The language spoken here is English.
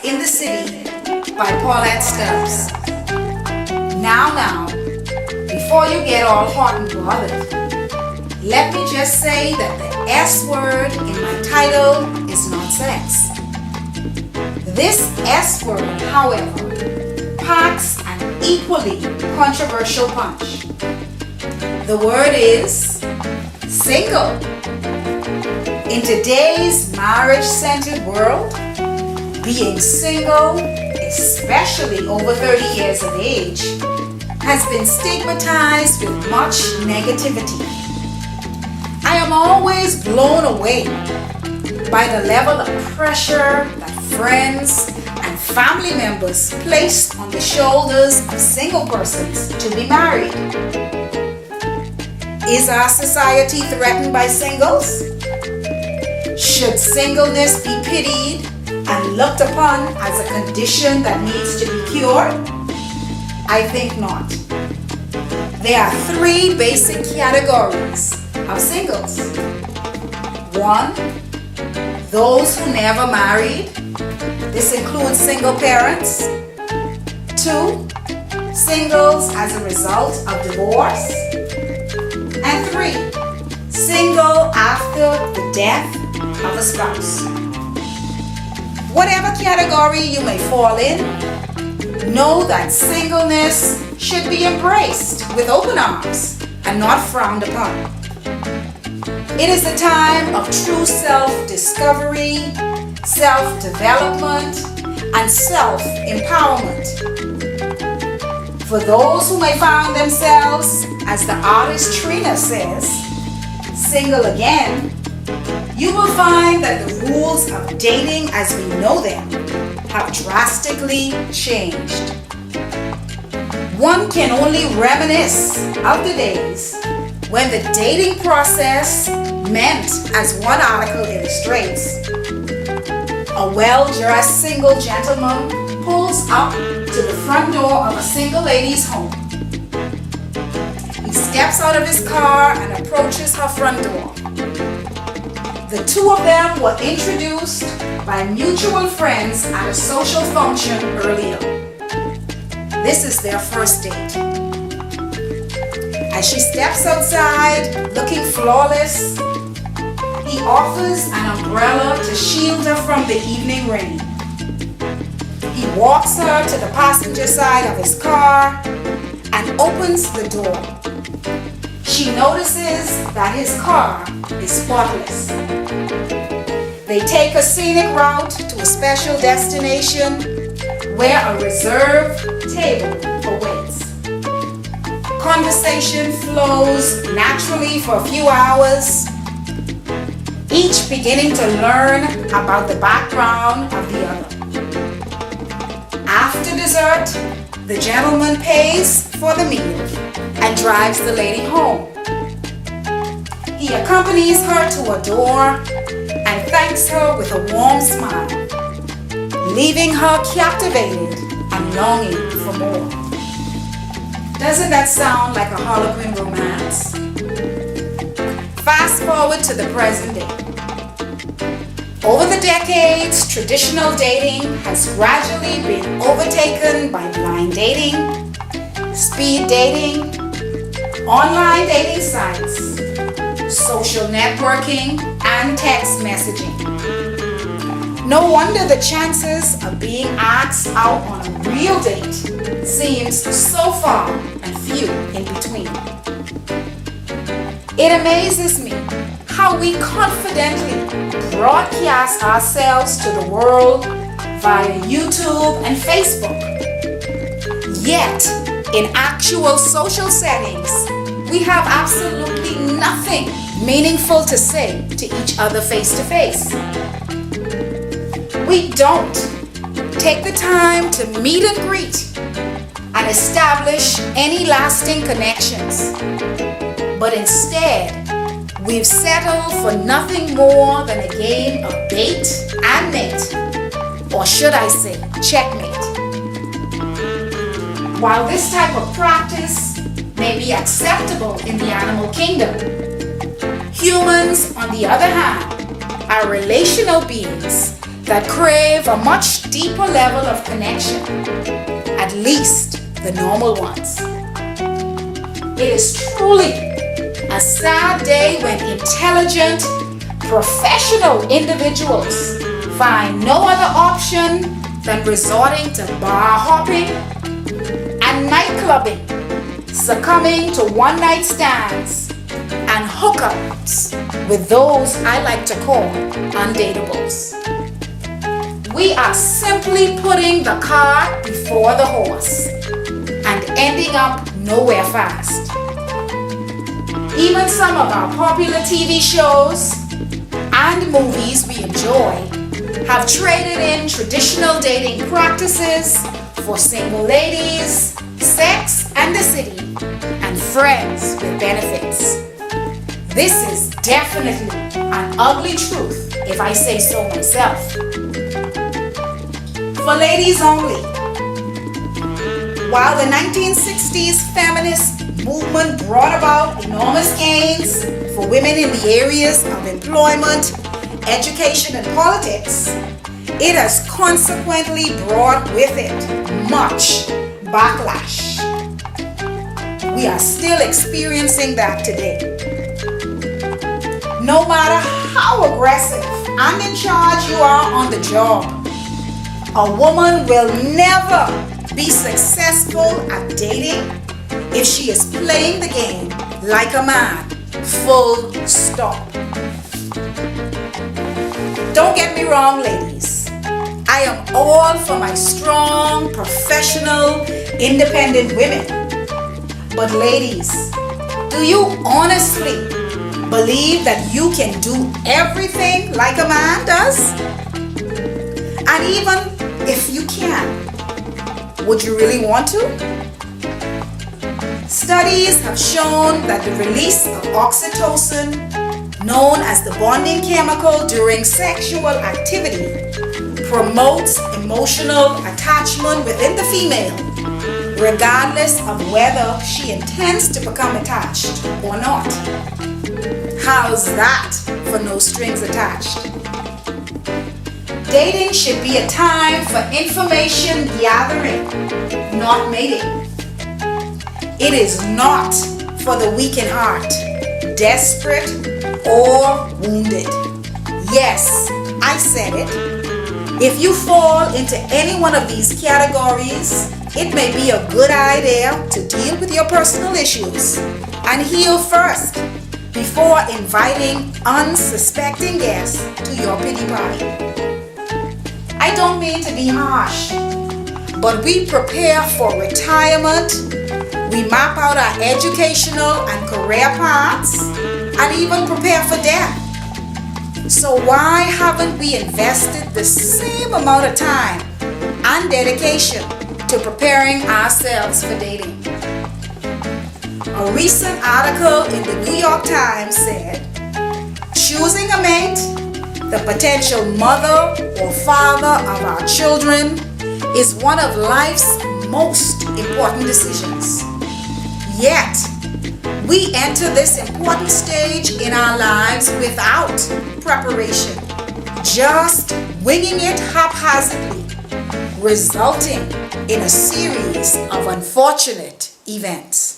in the City by Paulette Stubbs. Now, before you get all hot and bothered, let me just say that the S word in my title is not sex. This S word, however, packs an equally controversial punch. The word is single. In today's marriage-centered world, being single, especially over 30 years of age, has been stigmatized with much negativity. I am always blown away by the level of pressure that friends and family members place on the shoulders of single persons to be married. Is our society threatened by singles? Should singleness be pitied and looked upon as a condition that needs to be cured? I think not. There are three basic categories of singles. 1, those who never married. This includes single parents. 2, singles as a result of divorce. And 3, single after the death of a spouse. Whatever category you may fall in, know that singleness should be embraced with open arms and not frowned upon. It is a time of true self-discovery, self-development, and self-empowerment. For those who may find themselves, as the artist Trina says, single again, you will find that the rules of dating as we know them have drastically changed. One can only reminisce of the days when the dating process meant, as one article illustrates, a well-dressed single gentleman pulls up to the front door of a single lady's home. He steps out of his car and approaches her front door. The two of them were introduced by mutual friends at a social function earlier. This is their first date. As she steps outside, looking flawless, he offers an umbrella to shield her from the evening rain. He walks her to the passenger side of his car and opens the door. She notices that his car is spotless. They take a scenic route to a special destination where a reserved table awaits. Conversation flows naturally for a few hours, each beginning to learn about the background of the other. After dessert, the gentleman pays for the meal and drives the lady home. He accompanies her to a door and thanks her with a warm smile, leaving her captivated and longing for more. Doesn't that sound like a Harlequin romance? Fast forward to the present day. Over the decades, traditional dating has gradually been overtaken by blind dating, speed dating, online dating sites, social networking, and text messaging. No wonder the chances of being asked out on a real date seems so far and few in between. It amazes me how we confidently broadcast ourselves to the world via YouTube and Facebook. Yet, in actual social settings, we have absolutely nothing meaningful to say to each other face to face. We don't take the time to meet and greet and establish any lasting connections, but instead, we've settled for nothing more than a game of bait and mate, or should I say, checkmate. While this type of practice may be acceptable in the animal kingdom, humans, on the other hand, are relational beings that crave a much deeper level of connection, at least the normal ones. It is truly a sad day when intelligent, professional individuals find no other option than resorting to bar hopping and nightclubbing, succumbing to one-night stands and hookups with those I like to call undateables. We are simply putting the cart before the horse and ending up nowhere fast. Even some of our popular TV shows and movies we enjoy have traded in traditional dating practices for single ladies, sex and the city, and friends with benefits. This is definitely an ugly truth, if I say so myself. For ladies only. While the 1960s feminist movement brought about enormous gains for women in the areas of employment, education, and politics, it has consequently brought with it much backlash. We are still experiencing that today. No matter how aggressive and in charge you are on the job, a woman will never be successful at dating if she is playing the game like a man, full stop. Don't get me wrong, ladies. I am all for my strong, professional, independent women. But ladies, do you honestly believe that you can do everything like a man does? And even if you can, would you really want to? Studies have shown that the release of oxytocin, known as the bonding chemical during sexual activity, promotes emotional attachment within the female, regardless of whether she intends to become attached or not. How's that for no strings attached? Dating should be a time for information gathering, not mating. It is not for the weak in heart, desperate, or wounded. Yes, I said it. If you fall into any one of these categories, it may be a good idea to deal with your personal issues and heal first before inviting unsuspecting guests to your pity party. I don't mean to be harsh, but we prepare for retirement, we map out our educational and career paths, and even prepare for death. So why haven't we invested the same amount of time and dedication to preparing ourselves for dating? A recent article in the New York Times said, choosing a mate, the potential mother or father of our children, is one of life's most important decisions. Yet, we enter this important stage in our lives without preparation, just winging it haphazardly, resulting in a series of unfortunate events.